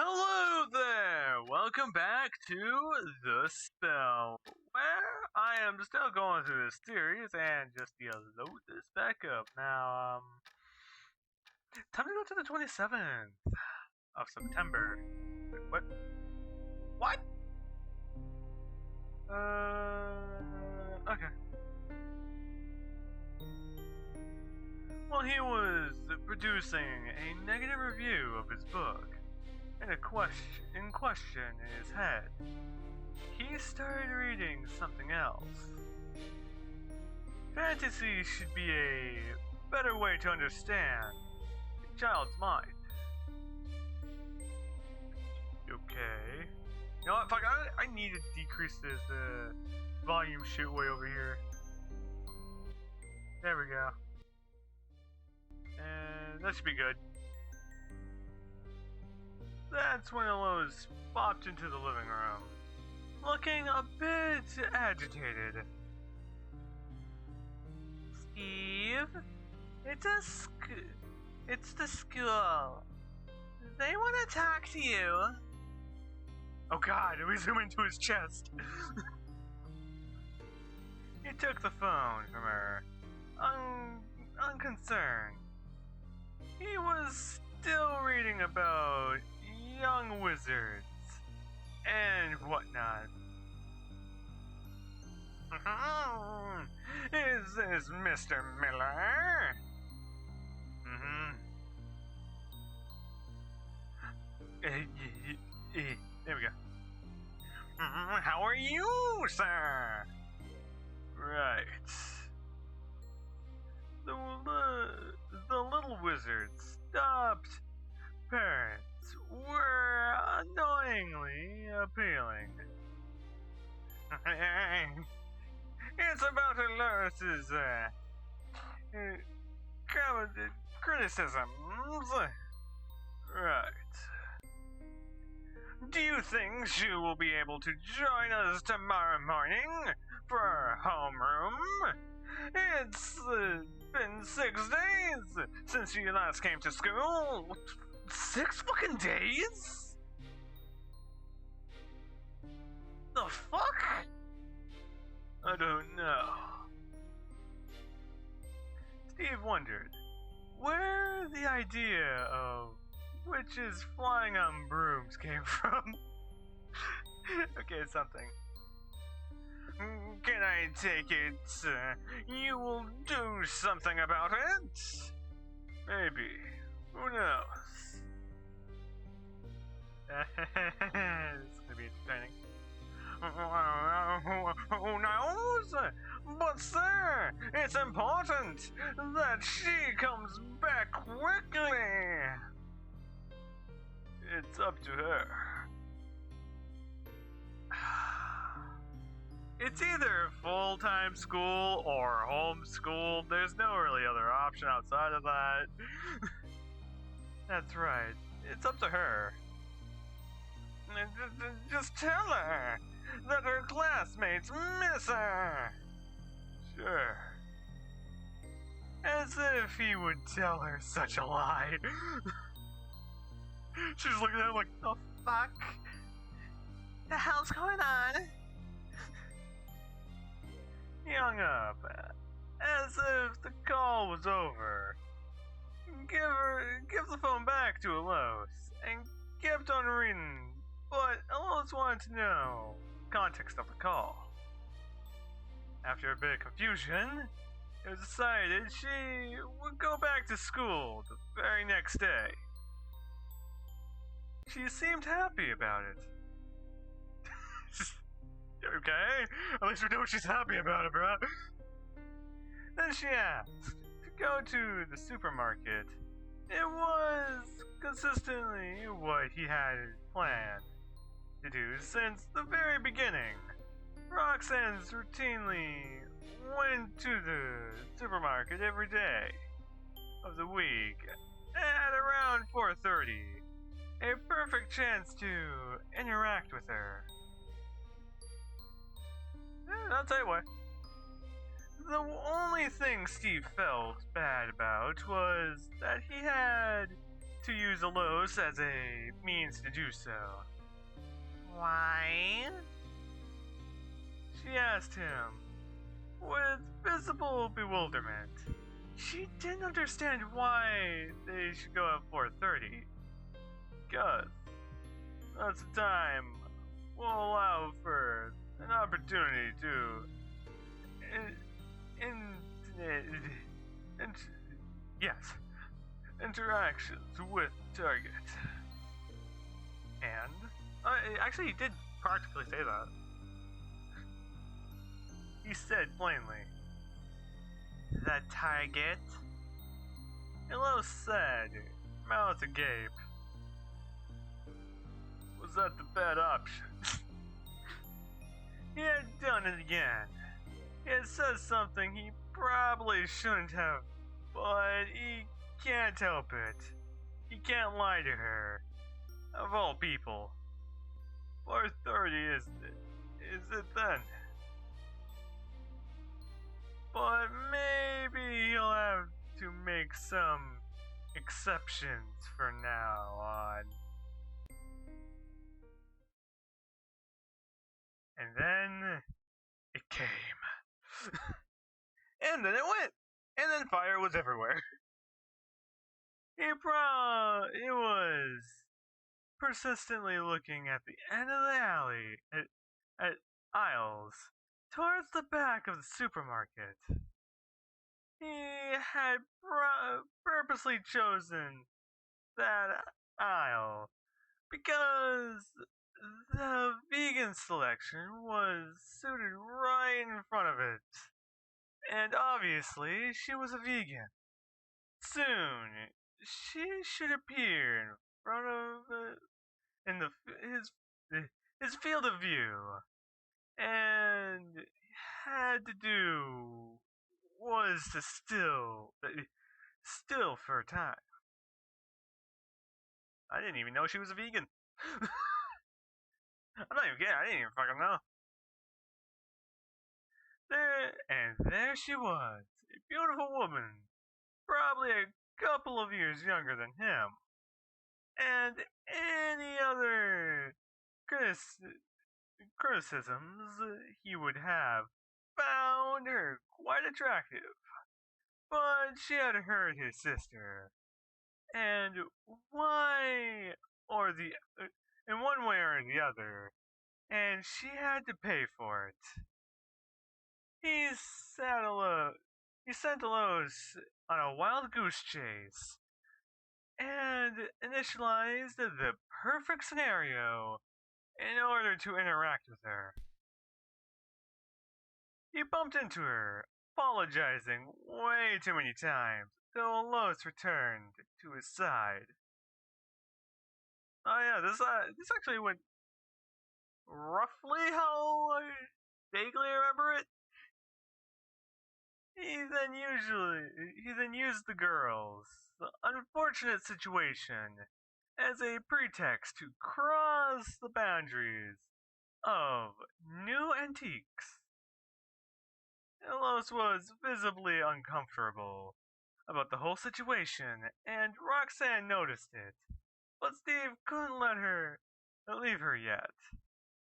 Hello there! Welcome back to The Spell, where I am still going through this series and just load this back up. Now, time to go to the 27th of September. Wait, what? What? Okay. While he was producing a negative review of his book, and a question in his head, he started reading something else. Fantasy should be a better way to understand a child's mind. Okay. You know what? Fuck, I need to decrease this volume shit way over here. There we go. And that should be good. That's when Eloise popped into the living room, looking a bit agitated. Steve, it's the school. They want to talk to you. Oh God, we zoom into his chest. He took the phone from her, unconcerned. He was still reading about young wizards and whatnot. Is this Mr. Miller? There we go. How are you, sir? Right. The little wizard stopped. Parents were annoyingly appealing. It's about Eloise's criticisms. Right. Do you think she will be able to join us tomorrow morning for our homeroom? It's been 6 days since you last came to school. 6 fucking days? The fuck? I don't know. Steve wondered where the idea of witches flying on brooms came from. Okay, something. Can I take it you will do something about it? Maybe. Who knows? It's gonna be entertaining. Who knows? But sir, it's important that she comes back quickly. It's up to her. It's either full-time school or homeschool. There's no really other option outside of that. That's right. It's up to her. Just tell her that her classmates miss her. Sure. As if he would tell her such a lie. She's looking at him like, the fuck? The hell's going on? He hung up, as if the call was over. Give the phone back to Eloise, and kept on reading, but Eloise wanted to know context of the call. After a bit of confusion, it was decided she would go back to school the very next day. She seemed happy about it. Okay, at least we know she's happy about it, bro. Then she asked to go to the supermarket. It was consistently what he had planned to do since the very beginning. Roxanne's routinely went to the supermarket every day of the week at around 4:30. A perfect chance to interact with her. I'll tell you what. The only thing Steve felt bad about was that he had to use Alos as a means to do so. Why? She asked him, with visible bewilderment. She didn't understand why they should go at 4:30. Because that's the time we'll allow for an opportunity to yes, interactions with target. And actually, he did practically say that. He said plainly, "The target?" Hello said, mouth agape. Was that the bad option? He had done it again. He had said something he probably shouldn't have, but he can't help it. He can't lie to her. Of all people. 4:30 is it then? But maybe he'll have to make some exceptions for now on. And then it came. And then it went. And then fire was everywhere. He was persistently looking at the end of the alley at aisles towards the back of the supermarket. He had purposely chosen that aisle because the vegan selection was suited right in front of it. And obviously, she was a vegan. Soon, she should appear in front of in his field of view, and had to do was to still for a time. I didn't even know she was a vegan. I'm not even kidding. I didn't even fucking know. There she was, a beautiful woman, probably a couple of years younger than him, and any other criticisms he would have found her quite attractive. But she had hurt his sister, and why or the in one way or the other, and she had to pay for it. He sent Alos on a wild goose chase and initialized the perfect scenario in order to interact with her. He bumped into her, apologizing way too many times, till Alos returned to his side. Oh yeah, this actually went roughly how I vaguely remember it. He then used the girls' unfortunate situation as a pretext to cross the boundaries of new antiques. Elos was visibly uncomfortable about the whole situation, and Roxanne noticed it. But Steve couldn't let her leave her yet.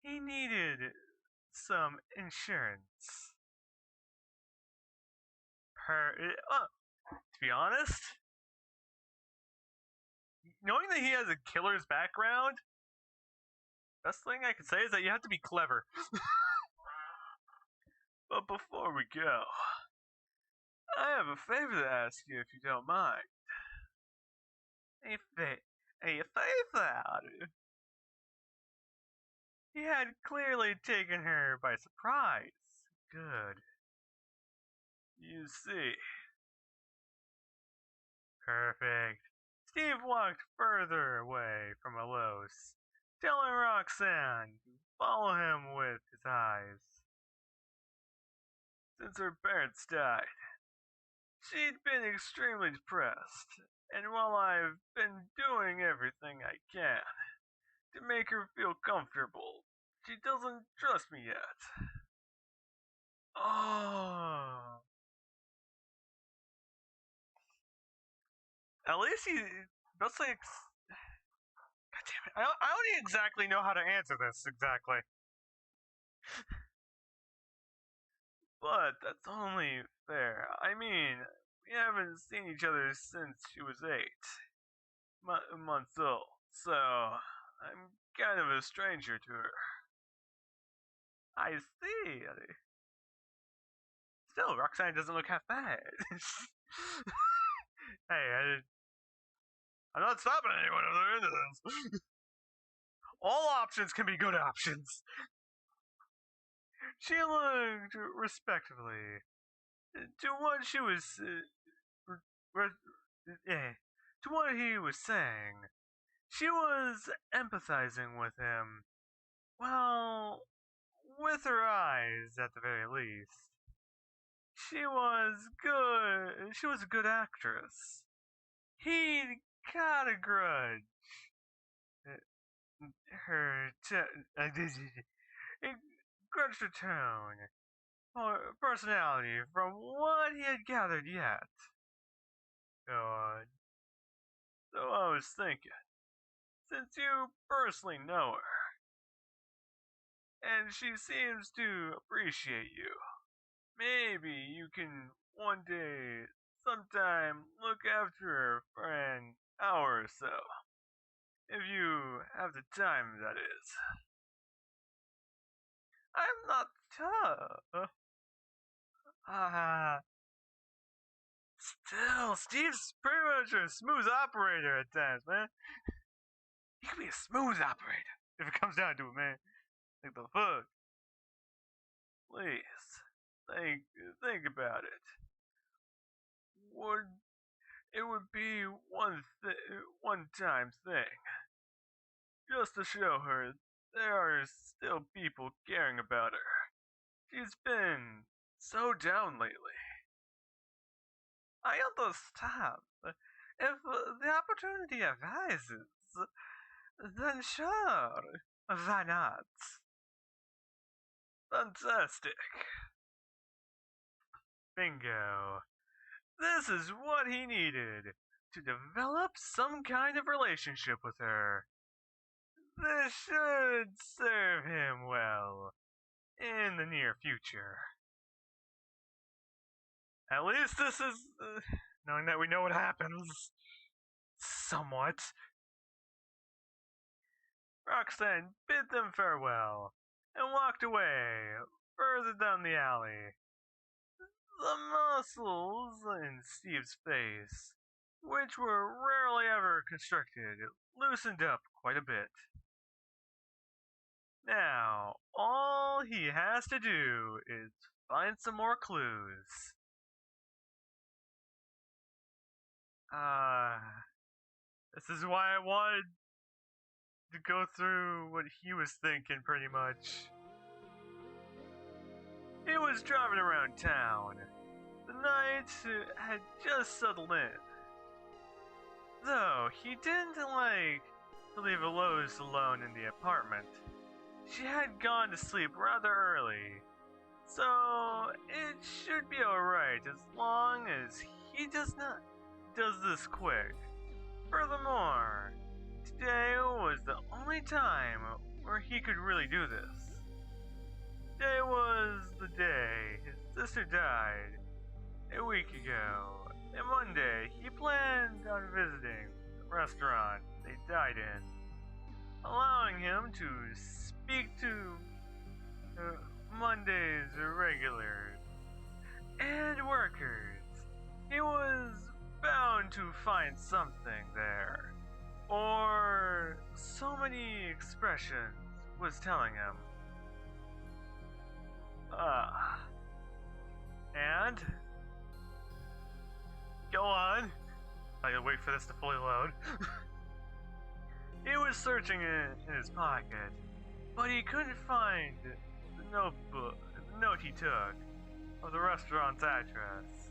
He needed some insurance. To be honest, knowing that he has a killer's background, best thing I can say is that you have to be clever. But before we go, I have a favor to ask you if you don't mind. A favor? He had clearly taken her by surprise. Good. You see. Perfect. Steve walked further away from Alos, telling Roxanne to follow him with his eyes. Since her parents died, she'd been extremely depressed, and while I've been doing everything I can to make her feel comfortable, she doesn't trust me yet. Oh. At least That's like, God damn it! I don't exactly know how to answer this exactly. But that's only fair. I mean, we haven't seen each other since she was 8 months old, so I'm kind of a stranger to her. I see. Still, Roxanne doesn't look half bad. Hey, I'm not stopping anyone if they're into this. All options can be good options. She looked respectfully to what she was to what he was saying. She was empathizing with him. Well, with her eyes, at the very least. She was good. She was a good actress. He got a grudge. Her grudged her tone or personality from what he had gathered yet. God. So I was thinking, since you personally know her, and she seems to appreciate you, maybe you can one day, sometime, look after her for an hour or so. If you have the time, that is. I'm not tough. Ah. Still, Steve's pretty much a smooth operator at times, man. He could be a smooth operator if it comes down to it, man. Like the fuck. Please, think about it. Would it would be one time thing, just to show her there are still people caring about her. She's been so down lately. I understand. If the opportunity arises, then sure, why not? Fantastic. Bingo. This is what he needed to develop some kind of relationship with her. This should serve him well in the near future. At least this is knowing that we know what happens. Somewhat. Roxanne bid them farewell and walked away further down the alley. The muscles in Steve's face, which were rarely ever constricted, loosened up quite a bit. Now, all he has to do is find some more clues. This is why I wanted to go through what he was thinking, pretty much. He was driving around town. The night had just settled in. Though he didn't like to leave Lois alone in the apartment. She had gone to sleep rather early, so it should be alright as long as he does this quick. Furthermore, today was the only time where he could really do this. Today was the day his sister died a week ago, and one day he planned on visiting the restaurant they died in, allowing him to speak to Monday's regulars and workers. He was bound to find something there, or so many expressions was telling him. And go on. I gotta wait for this to fully load. He was searching in his pocket, but he couldn't find the note he took of the restaurant's address.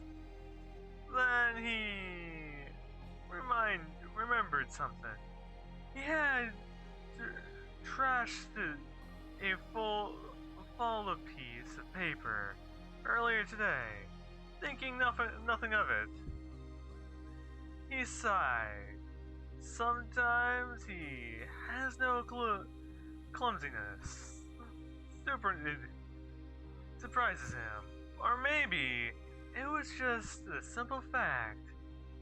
Then he remembered something. He had trashed a folder piece of paper earlier today, thinking nothing of it. He sighed Sometimes he has no clumsiness. It surprises him. Or maybe it was just the simple fact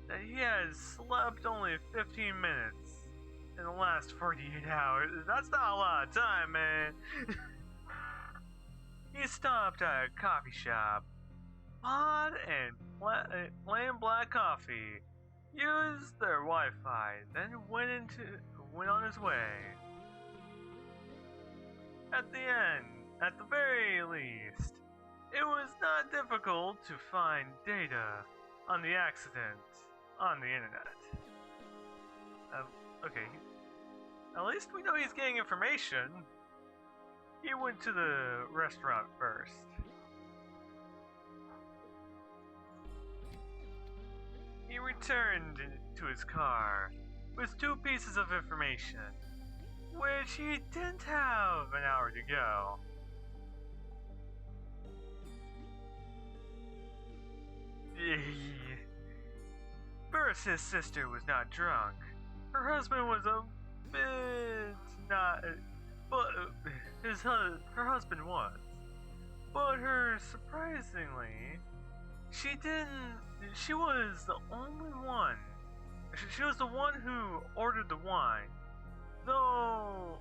that he has slept only 15 minutes in the last 48 hours. That's not a lot of time, man. He stopped at a coffee shop, bought and plain black coffee, used their Wi-Fi, then went on his way. At the very least, it was not difficult to find data on the accident on the internet. Okay. At least we know he's getting information. He went to the restaurant first. He returned to his car with 2 pieces of information, which he didn't have an hour to go. First, his sister was not drunk. Her husband was a bit not, but her husband was. But surprisingly, she was the only one. She was the one who ordered the wine. Though,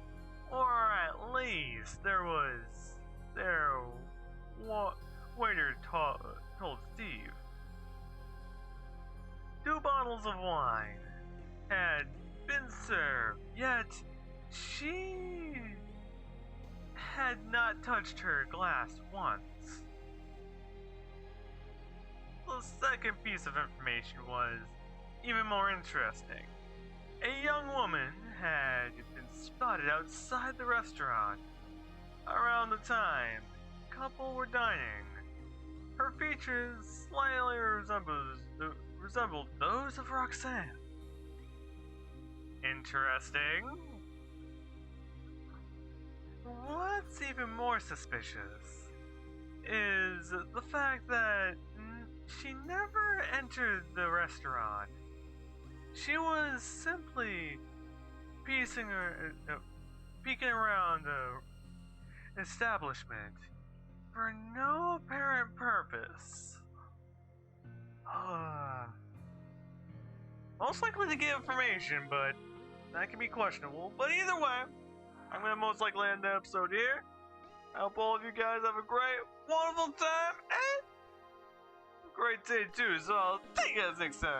or at least waiter told Steve. 2 bottles of wine had been served, yet she had not touched her glass once. The second piece of information was even more interesting. A young woman had been spotted outside the restaurant around the time the couple were dining. Her features slightly resembled those of Roxanne. Interesting. What's even more suspicious is the fact that she never entered the restaurant. She was simply peeking around the establishment for no apparent purpose. Most likely to get information, but that can be questionable. But either way, I'm gonna most likely end the episode here. I hope all of you guys have a great, wonderful time and great day too. So I'll see you guys next time.